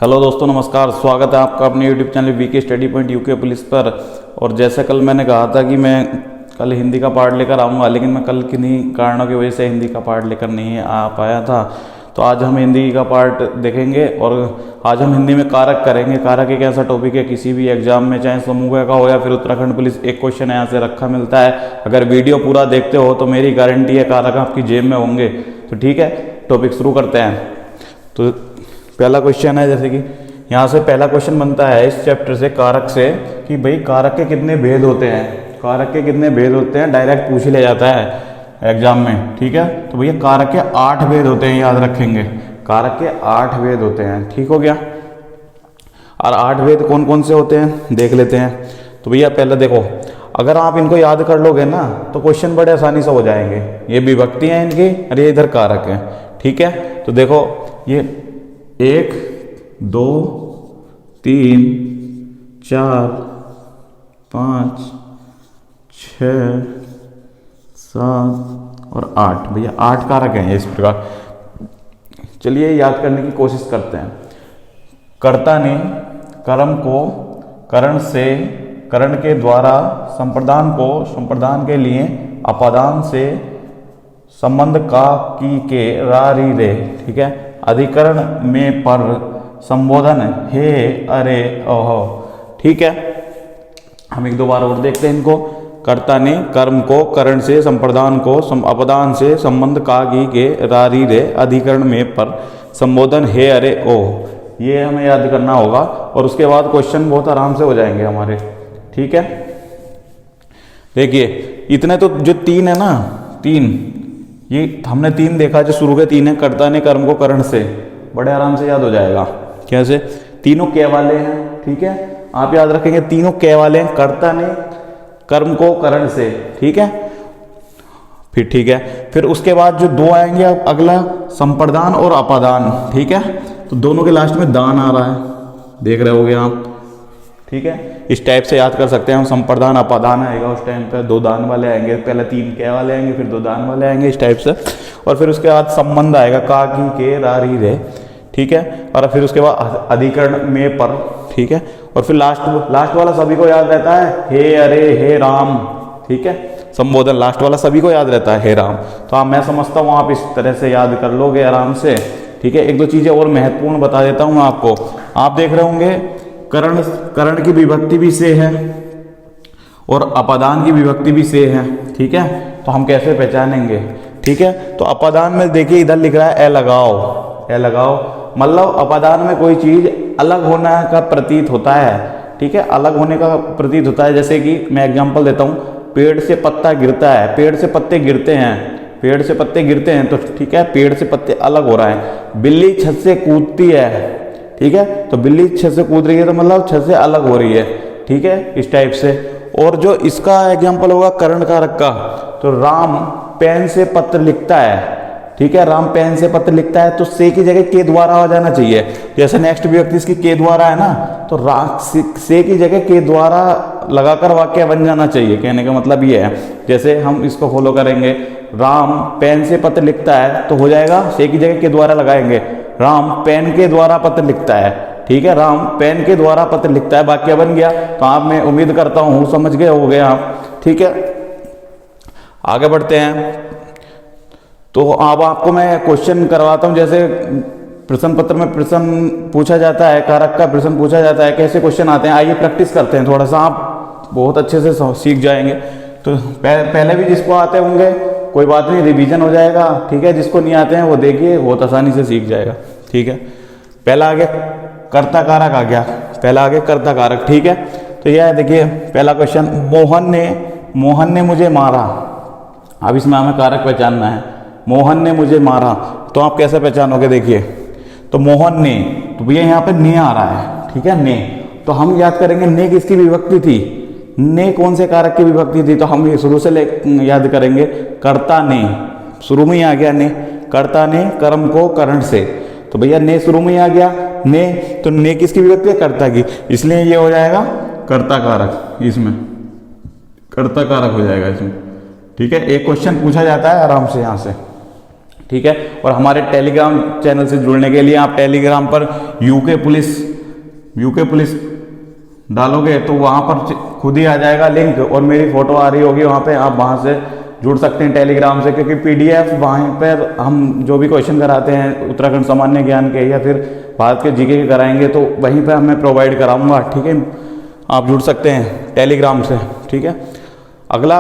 Hello दोस्तों, नमस्कार। स्वागत है आपका अपने YouTube channel VK study point UK police पर। और जैसे कल मैंने कहा था कि मैं कल हिंदी का पार्ट लेकर आऊँगा, लेकिन मैं कल किन्हीं कारणों की वजह से हिंदी का पार्ट लेकर नहीं आ पाया था। तो आज हम हिंदी का पार्ट देखेंगे और आज हम हिंदी में कारक करेंगे। कारक एक ऐसा टॉपिक है, किसी भी एग्जाम में चाहे समूह का हो या फिर उत्तराखंड पुलिस, एक क्वेश्चन यहाँ से रखा मिलता है। अगर वीडियो पूरा देखते हो तो मेरी गारंटी है कारक आपकी जेब में होंगे। तो ठीक है, टॉपिक शुरू करते हैं। तो पहला क्वेश्चन है, जैसे कि यहाँ से पहला क्वेश्चन बनता है इस चैप्टर से कारक से कि भाई कारक के कितने भेद होते हैं। कारक के कितने भेद होते हैं डायरेक्ट पूछ लिया जाता है एग्जाम में। ठीक है, तो भैया कारक के 8 भेद होते हैं, याद रखेंगे। कारक के 8 भेद होते हैं, ठीक हो गया। और 8 भेद कौन कौन से होते हैं देख लेते हैं। तो भैया पहले देखो, अगर आप इनको याद कर लोगे ना तो क्वेश्चन बड़े आसानी से हो जाएंगे। ये विभक्ति हैं इनकी और ये इधर कारक है। ठीक है, तो देखो ये 1 2 3 4 5 6 7 और 8। भैया 8 कारक हैं इस प्रकार। चलिए याद करने की कोशिश करते हैं। कर्ता ने कर्म को करण से, करण के द्वारा संप्रदान को, संप्रदान के लिए अपादान से, संबंध का, की, के, रा, री, रे। ठीक है, अधिकरण में पर, संबोधन हे, अरे, ओहो। ठीक है, हम एक दो बार और देखते हैं इनको। कर्ता ने कर्म को करण से, संप्रदान को अपदान से, संबंध का, की, के, रा, री, रे, अधिकरण में पर, संबोधन हे, अरे, ओह। ये हमें याद करना होगा और उसके बाद क्वेश्चन बहुत आराम से हो जाएंगे हमारे। ठीक है, देखिए इतने तो जो 3 है ना, 3 ये हमने 3 देखा, जो शुरू के 3 है। कर्ता ने कर्म को करण से, बड़े आराम से याद हो जाएगा। कैसे? तीनों कै वाले हैं। ठीक है, आप याद रखेंगे तीनों कै वाले हैं। कर्ता ने कर्म को करण से, ठीक है। फिर ठीक है, फिर उसके बाद जो 2 आएंगे अगला, संप्रदान और अपादान। ठीक है, तो दोनों के लास्ट में दान आ रहा है, देख रहे होगे आप। ठीक है, इस टाइप से याद कर सकते हैं हम। संप्रदान अपादान आएगा उस टाइम पे 2 दान वाले आएंगे, पहले 3 कै वाले आएंगे, फिर 2 दान वाले आएंगे, इस टाइप से। और फिर उसके बाद संबंध आएगा, का, की, के, रा, री, रे। ठीक है, और फिर उसके बाद अधिकरण में पर। ठीक है, और फिर लास्ट वाला सभी को याद रहता है, हे, अरे, हे राम। ठीक है, संबोधन लास्ट वाला सभी को याद रहता है, हे राम। तो आप, मैं समझता हूँ आप इस तरह से याद कर लोगे आराम से। ठीक है, एक दो चीजें और महत्वपूर्ण बता देता हूँ मैं आपको। आप देख रहे होंगे करण, करण की विभक्ति भी से है और अपादान की विभक्ति भी से है। ठीक है, तो हम कैसे पहचानेंगे? ठीक है, तो अपादान में देखिए इधर लिख रहा है ए लगाओ, ए लगाओ। मतलब अपादान में कोई चीज अलग होना का प्रतीत होता है। ठीक है, अलग होने का प्रतीत होता है। जैसे कि मैं एग्जांपल देता हूँ, पेड़ से पत्ता गिरता है, पेड़ से पत्ते गिरते हैं, पेड़ से पत्ते गिरते हैं। तो ठीक है, पेड़ से पत्ते अलग हो रहा है। बिल्ली छत से कूदती है। ठीक है, तो बिल्ली छत से कूद रही है तो मतलब छत से अलग हो रही है। ठीक है, इस टाइप से। और जो इसका एग्जाम्पल होगा करण कारक का, तो राम पेन से पत्र लिखता है। ठीक है, राम पेन से पत्र लिखता है, तो से की जगह के द्वारा हो जाना चाहिए। जैसे नेक्स्ट व्यक्ति इसकी के द्वारा है ना, तो से की जगह के द्वारा लगाकर वाक्य बन जाना चाहिए। कहने का मतलब ये है, जैसे हम इसको फॉलो करेंगे, राम पेन से पत्र लिखता है, तो हो जाएगा से की जगह के द्वारा लगाएंगे, राम पेन के द्वारा पत्र लिखता है। ठीक है, राम पेन के द्वारा पत्र लिखता है, वाक्य बन गया। तो आप, मैं उम्मीद करता हूँ समझ गए हो गए आप। ठीक है, आगे बढ़ते हैं। तो अब आपको मैं क्वेश्चन करवाता हूं। जैसे प्रश्न पत्र में प्रश्न पूछा जाता है, कारक का प्रश्न पूछा जाता है, कैसे क्वेश्चन आते हैं आइए प्रैक्टिस करते हैं थोड़ा सा, आप बहुत अच्छे से सीख जाएंगे। तो पहले भी जिसको आते होंगे कोई बात नहीं, रिवीजन हो जाएगा। ठीक है, जिसको नहीं आते हैं वो देखिए बहुत आसानी से सीख जाएगा। ठीक है, पहला आ गया कर्ता कारक आ गया, पहला आ गया कर्ता कारक। ठीक है, तो यह देखिए पहला क्वेश्चन, मोहन ने मुझे मारा। अब इसमें हमें कारक पहचानना है। मोहन ने मुझे मारा, तो आप कैसे पहचानोगे? देखिए, तो मोहन ने, तो भैया यहाँ पे ने आ रहा है। ठीक है, ने, तो हम याद करेंगे ने किसकी विभक्ति थी, ने कौन से कारक की विभक्ति थी। तो हम ये शुरू से याद करेंगे, कर्ता ने, शुरू में ही आ गया ने, कर्ता ने कर्म को करण से। तो भैया ने शुरू में ही आ गया ने, तो ने किसकी विभक्ति है? कर्ता की, इसलिए ये हो जाएगा कर्ता कारक। इसमें कर्ता कारक हो जाएगा इसमें। ठीक है, एक क्वेश्चन पूछा जाता है आराम से यहाँ से। ठीक है। और हमारे टेलीग्राम चैनल से जुड़ने के लिए आप टेलीग्राम पर यूके पुलिस डालोगे तो वहाँ पर खुद ही आ जाएगा लिंक, और मेरी फोटो आ रही होगी वहाँ पे, आप वहाँ से जुड़ सकते हैं टेलीग्राम से, क्योंकि पीडीएफ वहाँ पर हम जो भी क्वेश्चन कराते हैं उत्तराखंड सामान्य ज्ञान के या फिर भारत के जीके के कराएंगे तो वहीं पर मैं प्रोवाइड कराऊंगा, ठीक है। आप जुड़ सकते हैं टेलीग्राम से, ठीक है। अगला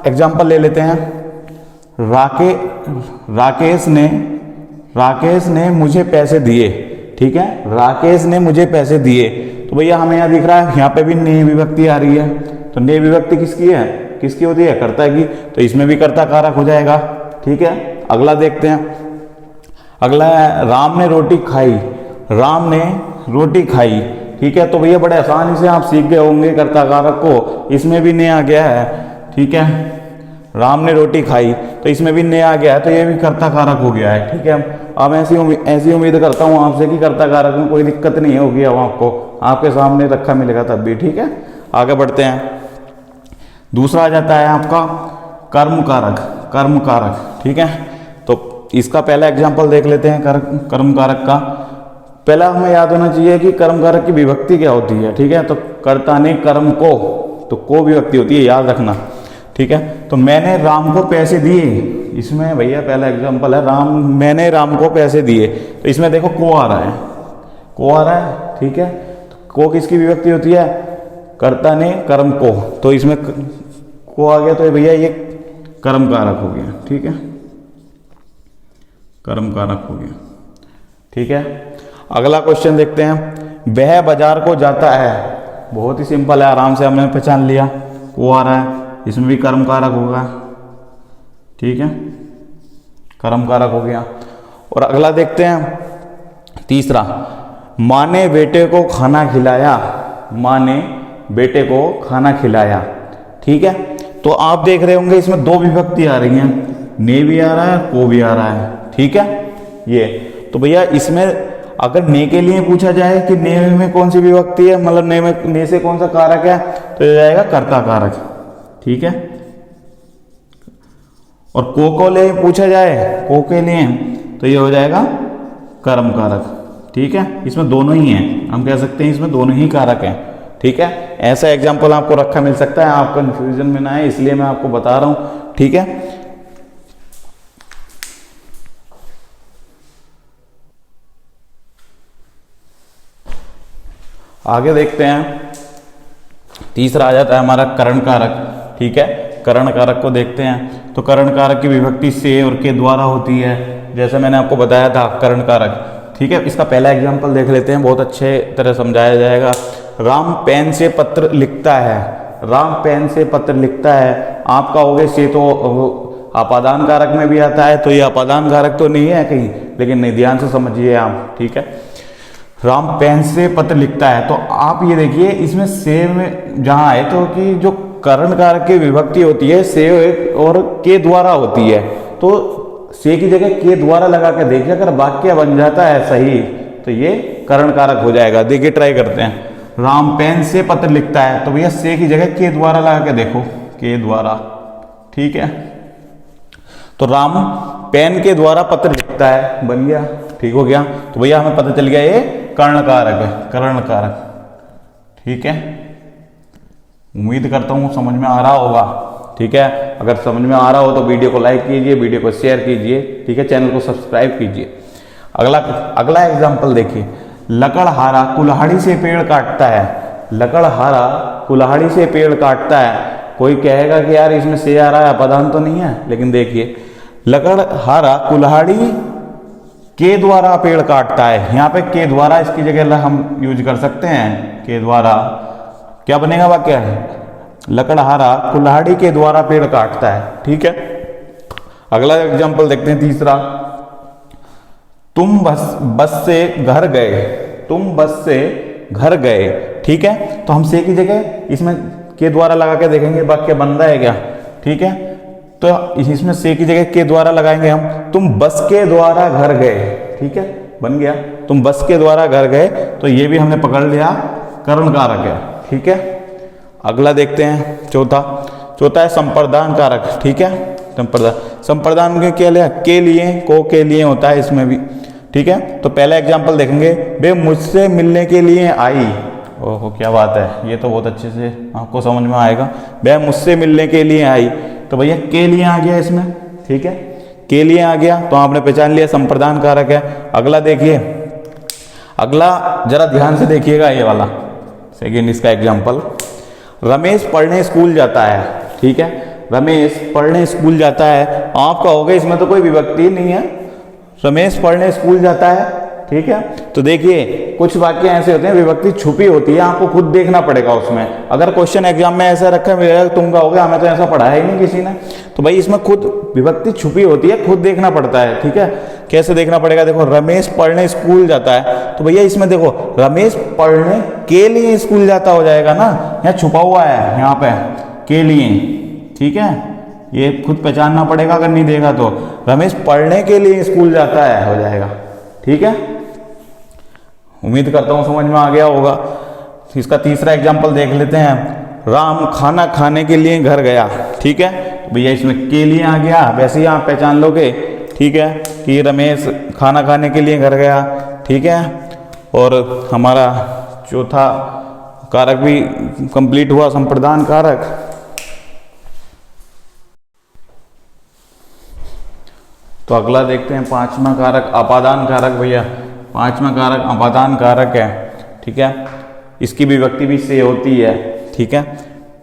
एग्जाम्पल ले लेते हैं। राकेश ने मुझे पैसे दिए, ठीक है। राकेश ने मुझे पैसे दिए, तो भैया हमें यहाँ दिख रहा है, यहाँ पे भी ने विभक्ति आ रही है, तो ने विभक्ति किसकी है, किसकी होती है, कर्ता की, तो इसमें भी कर्ता कारक हो जाएगा, ठीक है। अगला देखते हैं। अगला है राम ने रोटी खाई, ठीक है। तो भैया बड़े आसानी से आप सीख गए होंगे कर्ता कारक को, इसमें भी ने आ गया है, ठीक है। राम ने रोटी खाई, तो इसमें भी ने आ गया है, तो ये भी कर्ता कारक हो गया है, ठीक है। अब ऐसी उम्मीद करता हूँ आपसे कि कर्ता कारक में कोई दिक्कत नहीं होगी, अब आपको आपके सामने रखा मिलेगा तब भी, ठीक है। आगे बढ़ते हैं। दूसरा आ जाता है आपका कर्म कारक, ठीक है। तो इसका पहला एग्जाम्पल देख लेते हैं कर्म कारक का। पहला हमें याद होना चाहिए कि कर्म कारक की विभक्ति क्या होती है, ठीक है। तो कर्ता ने कर्म को, तो को विभक्ति होती है, याद रखना, ठीक है। तो मैंने राम को पैसे दिए, इसमें भैया पहला एग्जाम्पल है मैंने राम को पैसे दिए, तो इसमें देखो को आ रहा है, ठीक है। तो को किसकी विभक्ति होती है, कर्ता ने कर्म को, तो इसमें को आ गया, तो भैया ये कर्म कारक हो गया, ठीक है। कर्म कारक हो गया, ठीक है। अगला क्वेश्चन देखते हैं। वह बाजार को जाता है, बहुत ही सिंपल है, आराम से हमने पहचान लिया, को आ रहा है, इसमें भी कर्म कारक होगा, ठीक है, कर्म कारक हो गया। और अगला देखते हैं तीसरा। माँ ने बेटे को खाना खिलाया, ठीक है। तो आप देख रहे होंगे इसमें दो विभक्ति आ रही हैं, ने भी आ रहा है, को भी आ रहा है, ठीक है। ये तो भैया इसमें अगर ने के लिए पूछा जाए कि ने में कौन सी विभक्ति है, मतलब ने से कौन सा कारक है, तो ये जाएगा कर्ता कारक, ठीक है। और को ले पूछा जाए, को के लिए, तो ये हो जाएगा कर्म कारक, ठीक है। इसमें दोनों ही हैं, हम कह सकते हैं इसमें दोनों ही कारक हैं, ठीक है। ऐसा एग्जाम्पल आपको रखा मिल सकता है, आप कंफ्यूजन में ना आए इसलिए मैं आपको बता रहा हूं, ठीक है। आगे देखते हैं। तीसरा आ जाता है हमारा करण कारक, ठीक है। करण कारक को देखते हैं। तो करण कारक की विभक्ति से और के द्वारा होती है, जैसे मैंने आपको बताया था करण कारक, ठीक है। इसका पहला एग्जाम्पल देख लेते हैं, बहुत अच्छे तरह समझाया जाएगा। राम पेन से पत्र लिखता है, राम पेन से पत्र लिखता है, आप कहोगे से तो अपादान कारक में भी आता है, तो ये अपादान कारक तो नहीं है कहीं, लेकिन नहीं, ध्यान से समझिए आप, ठीक है। राम पेन से पत्र लिखता है, तो आप ये देखिए इसमें से में जहाँ है तो कि जो करण कारक की विभक्ति होती है से और के द्वारा होती है, तो से की जगह के द्वारा लगा के देखिए, अगर वाक्य बन जाता है सही तो ये करण कारक हो जाएगा। देखिए ट्राई करते हैं। राम पेन से पत्र लिखता है, तो भैया से की जगह के द्वारा लगा के देखो, के द्वारा, ठीक है। तो राम पेन के द्वारा पत्र लिखता है, बन गया, ठीक हो गया। तो भैया हमें पता चल गया ये कर्ण कारक है, कर्ण कारक, ठीक है। उम्मीद करता हूँ समझ में आ रहा होगा, ठीक है। अगर समझ में आ रहा हो तो वीडियो को लाइक कीजिए, वीडियो को शेयर कीजिए, ठीक है। चैनल को सब्सक्राइब कीजिए। अगला एग्जाम्पल देखिए। लकड़हारा कुल्हाड़ी से पेड़ काटता है, लकड़हारा कुल्हाड़ी से पेड़ काटता है। कोई कहेगा कि यार इसमें से आ रहा है, अपदान तो नहीं है, लेकिन देखिए लकड़हारा कुल्हाड़ी के द्वारा पेड़ काटता है, यहाँ पे के द्वारा इसकी जगह हम यूज कर सकते हैं, के द्वारा। क्या बनेगा वाक्य है, लकड़हारा कुल्हाड़ी के द्वारा पेड़ काटता है, ठीक है। अगला एग्जांपल देखते हैं तीसरा। तुम बस से घर गए, तुम बस से घर गए, ठीक है। तो हम से की जगह इसमें के द्वारा लगा के देखेंगे वाक्य बन रहा है क्या, ठीक है। तो इसमें से की जगह के द्वारा लगाएंगे हम, तुम बस के द्वारा घर गए, ठीक है, बन गया। तुम बस के द्वारा घर गए, तो ये भी हमने पकड़ लिया, कर्ण कारक है, ठीक है। अगला देखते हैं चौथा है संप्रदान कारक, ठीक है। संप्रदान के क्या लिया, के लिए, को के लिए होता है इसमें भी, ठीक है। तो पहला एग्जाम्पल देखेंगे, वे मुझसे मिलने के लिए आई। ओहो क्या बात है, ये तो बहुत अच्छे से आपको समझ में आएगा। वे मुझसे मिलने के लिए आई, तो भैया के लिए आ गया इसमें, ठीक है, के लिए आ गया तो आपने पहचान लिया संप्रदान कारक है। अगला देखिए, अगला जरा ध्यान से देखिएगा, ये वाला सेकेंड इसका एग्जाम्पल, रमेश पढ़ने स्कूल जाता है, ठीक है, रमेश पढ़ने स्कूल जाता है। आप कहोगे इसमें तो कोई विभक्ति नहीं है, रमेश पढ़ने स्कूल जाता है, ठीक है। तो देखिए कुछ वाक्य ऐसे होते हैं विभक्ति छुपी होती है, आपको खुद देखना पड़ेगा उसमें। अगर क्वेश्चन एग्जाम में ऐसा रखा है, तुम कहोगे हमें तो ऐसा पढ़ाया ही नहीं किसी ने, तो भाई इसमें खुद विभक्ति छुपी होती है, खुद देखना पड़ता है, ठीक है। कैसे देखना पड़ेगा, देखो रमेश पढ़ने स्कूल जाता है, तो भैया इसमें देखो रमेश पढ़ने के लिए स्कूल जाता हो जाएगा ना, यहाँ छुपा हुआ है यहाँ पे के लिए, ठीक है, ये खुद पहचानना पड़ेगा अगर नहीं देखा तो। रमेश पढ़ने के लिए स्कूल जाता है हो जाएगा, ठीक है। उम्मीद करता हूं समझ में आ गया होगा। इसका तीसरा एग्जाम्पल देख लेते हैं, राम खाना खाने के लिए घर गया, ठीक है। भैया इसमें के लिए आ गया, वैसे ही आप पहचान लोगे, ठीक है, कि रमेश खाना खाने के लिए घर गया, ठीक है। और हमारा चौथा कारक भी कंप्लीट हुआ, संप्रदान कारक। तो अगला देखते हैं पांचवा कारक, अपादान कारक। भैया पांचवा कारक अपादान कारक है, ठीक है, इसकी विभक्ति भी से होती है, ठीक है।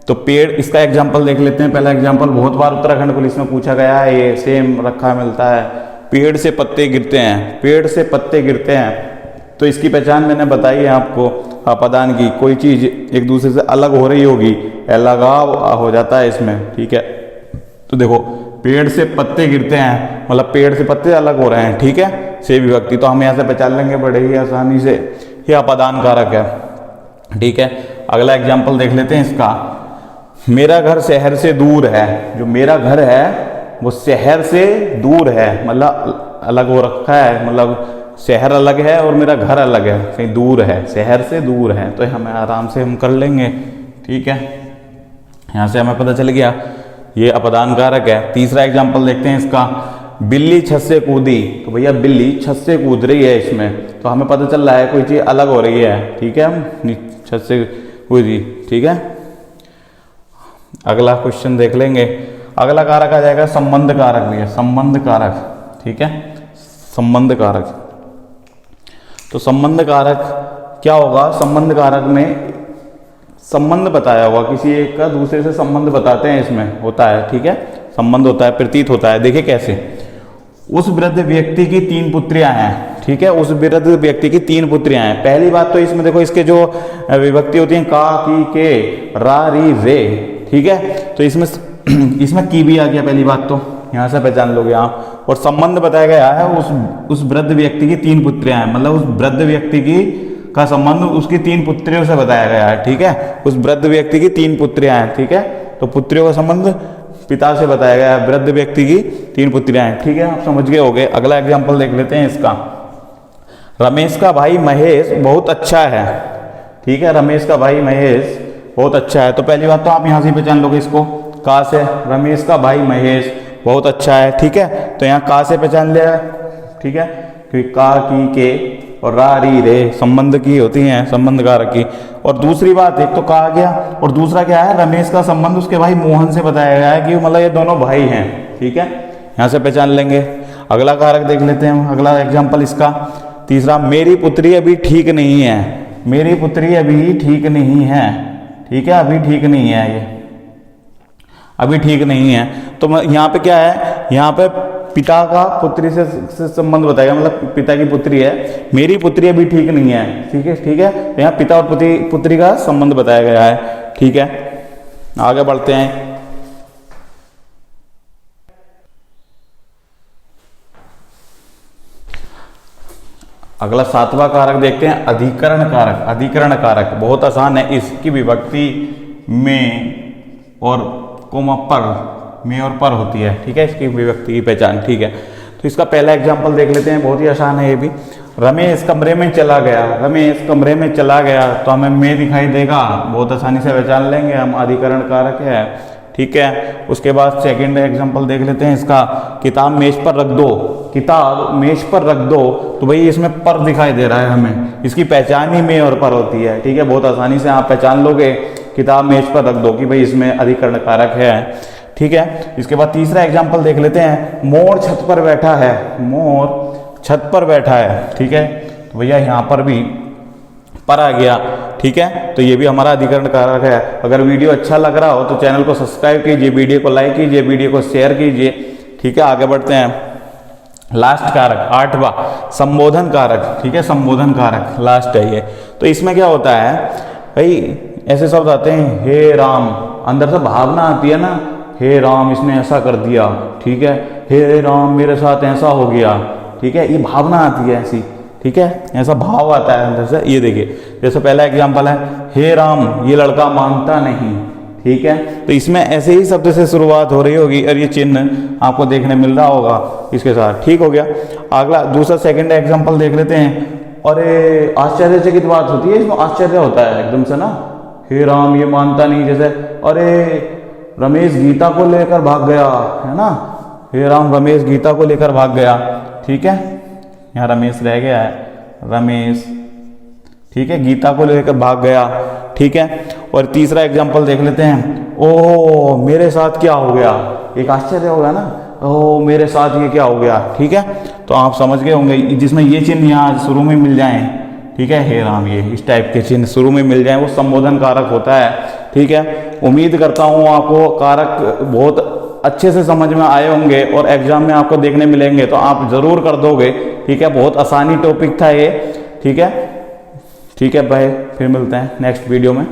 तो पेड़, इसका एग्जाम्पल देख लेते हैं। पहला एग्जाम्पल बहुत बार उत्तराखंड पुलिस में पूछा गया है, ये सेम रखा मिलता है, पेड़ से पत्ते गिरते हैं, पेड़ से पत्ते गिरते हैं। तो इसकी पहचान मैंने बताई है आपको, अपादान की, कोई चीज एक दूसरे से अलग हो रही होगी, लगाव हो जाता है इसमें, ठीक है। तो देखो पेड़ से पत्ते गिरते हैं, मतलब पेड़ से पत्ते अलग हो रहे हैं, ठीक है, से विभक्ति। तो हम यहाँ से पहचान लेंगे बड़े ही आसानी से, ये अपादान कारक है, ठीक है। अगला एग्जाम्पल देख लेते हैं इसका, मेरा घर शहर से दूर है। जो मेरा घर है वो शहर से दूर है, मतलब अलग हो रखा है, मतलब शहर अलग है और मेरा घर अलग है, कहीं दूर है, शहर से दूर है। तो हमें आराम से हम कर लेंगे, ठीक है, यहाँ से हमें पता चल गया ये अपदान कारक है। तीसरा एग्जाम्पल देखते हैं इसका, बिल्ली छत से कूदी। तो भैया बिल्ली छत से कूद रही है इसमें, तो हमें पता चल रहा है कोई चीज़ अलग हो रही है, ठीक है, हम छत से कूदी, ठीक है। अगला क्वेश्चन देख लेंगे। अगला कारक आ जाएगा संबंध कारक। भैया संबंध कारक, ठीक है, संबंध कारक। तो संबंध कारक क्या होगा, संबंध कारक में संबंध बताया होगा, किसी एक का दूसरे से संबंध बताते हैं, इसमें होता है, ठीक है, संबंध होता है, प्रतीत होता है। देखिए कैसे, उस वृद्ध व्यक्ति की 3 पुत्रियां हैं, ठीक है, उस वृद्ध व्यक्ति की 3 पुत्रियां हैं। पहली बात तो इसमें देखो इसके जो विभक्ति होती है का, की, के, रा, री, रे, ठीक है। तो इसमें की भी आ गया, पहली बात तो यहाँ से पहचान लोगे आप। और संबंध बताया गया है उस वृद्ध व्यक्ति की 3 पुत्रियां हैं, मतलब उस वृद्ध व्यक्ति की का संबंध उसकी 3 पुत्रियों से बताया गया है, ठीक है। उस वृद्ध व्यक्ति की 3 पुत्रियां हैं, ठीक है, तो पुत्रियों का संबंध पिता से बताया गया है, वृद्ध व्यक्ति की 3 पुत्रियां हैं, ठीक है, आप समझ गए होंगे। अगला एग्जाम्पल देख लेते हैं इसका, रमेश का भाई महेश बहुत अच्छा है, ठीक है, रमेश का भाई महेश बहुत अच्छा है। तो पहली बात तो आप यहाँ से पहचान लोगे इसको, का से, रमेश का भाई महेश बहुत अच्छा है, ठीक है। तो यहाँ का से पहचान लिया, ठीक है, क्योंकि का, की, के और रा, री, रे संबंध की होती हैं, संबंध कारक की। और दूसरी बात, एक तो का आ गया और दूसरा क्या है, रमेश का संबंध उसके भाई मोहन से बताया गया है कि मतलब ये दोनों भाई हैं, ठीक है, यहाँ से पहचान लेंगे। अगला कारक देख लेते हैं, अगला एग्जाम्पल इसका तीसरा, मेरी पुत्री अभी ठीक नहीं है। मेरी पुत्री अभी ठीक नहीं है, ठीक है, अभी ठीक नहीं है, ये अभी ठीक नहीं है। तो यहाँ पे क्या है, यहाँ पे पिता का पुत्री से संबंध बताएगा, मतलब पिता की पुत्री है, मेरी पुत्री अभी ठीक नहीं है, ठीक है, ठीक है। तो यहाँ पिता और पुत्री का संबंध बताया गया है, ठीक है। आगे बढ़ते हैं। अगला 7वां कारक देखते हैं, अधिकरण कारक। अधिकरण कारक बहुत आसान है, इसकी विभक्ति में और कोमा पर, में और पर होती है, ठीक है, इसकी विभक्ति की पहचान, ठीक है। तो इसका पहला एग्जाम्पल देख लेते हैं, बहुत ही आसान है ये भी। रमेश कमरे में चला गया। रमेश कमरे में चला गया, तो हमें में दिखाई देगा, बहुत आसानी से पहचान लेंगे हम, अधिकरण कारक है, ठीक है। उसके बाद सेकंड एग्जांपल देख लेते हैं इसका, किताब मेज पर रख दो। किताब मेज पर रख दो, तो भाई इसमें पर दिखाई दे रहा है हमें, इसकी पहचान ही में और पर होती है, ठीक है। बहुत आसानी से आप पहचान लोगे, किताब मेज पर रख दो कि भाई इसमें अधिकरण कारक है, ठीक है। इसके बाद तीसरा एग्जाम्पल देख लेते हैं, मोर छत पर बैठा है। मोर छत पर बैठा है, ठीक है। तो भैया यहाँ पर भी पर आ गया, ठीक है। तो ये भी हमारा अधिकरण कारक है। अगर वीडियो अच्छा लग रहा हो तो चैनल को सब्सक्राइब कीजिए, वीडियो को लाइक कीजिए, वीडियो को शेयर कीजिए, ठीक है। आगे बढ़ते हैं, लास्ट कारक 8वां, संबोधन कारक, ठीक है। संबोधन कारक लास्ट है ये। तो इसमें क्या होता है भाई, ऐसे शब्द आते हैं, हे राम, अंदर से भावना आती है ना, हे राम इसने ऐसा कर दिया, ठीक है। हे राम मेरे साथ ऐसा हो गया, ठीक है। ये भावना आती है ऐसी, ठीक है, ऐसा भाव आता है अंदर से। ये देखिए, जैसे पहला एग्जांपल है, हे राम ये लड़का मानता नहीं, ठीक है। तो इसमें ऐसे ही शब्द से शुरुआत हो रही होगी और ये चिन्ह आपको देखने मिल रहा होगा इसके साथ, ठीक हो गया। अगला दूसरा सेकंड एग्जांपल देख लेते हैं। अरे आश्चर्यचकित बात होती है, इसमें आश्चर्य होता है एकदम से ना, हे राम ये मानता नहीं, जैसे अरे रमेश गीता को लेकर भाग गया, है ना, हे राम रमेश गीता को लेकर भाग गया, ठीक है। यहाँ रमेश रह गया है, रमेश, ठीक है, गीता को लेकर भाग गया, ठीक है। और तीसरा एग्जांपल देख लेते हैं, ओह मेरे साथ क्या हो गया, एक आश्चर्य होगा ना, ओह मेरे साथ ये क्या हो गया, ठीक है। तो आप समझ गए होंगे, जिसमें ये चिन्ह यहाँ शुरू में मिल जाएं, ठीक है, हे राम ये इस टाइप के चिन्ह शुरू में मिल जाएं, वो संबोधन कारक होता है, ठीक है। उम्मीद करता हूँ आपको कारक बहुत अच्छे से समझ में आए होंगे और एग्जाम में आपको देखने मिलेंगे तो आप जरूर कर दोगे, ठीक है। बहुत आसानी टॉपिक था ये, ठीक है। ठीक है भाई, फिर मिलते हैं नेक्स्ट वीडियो में।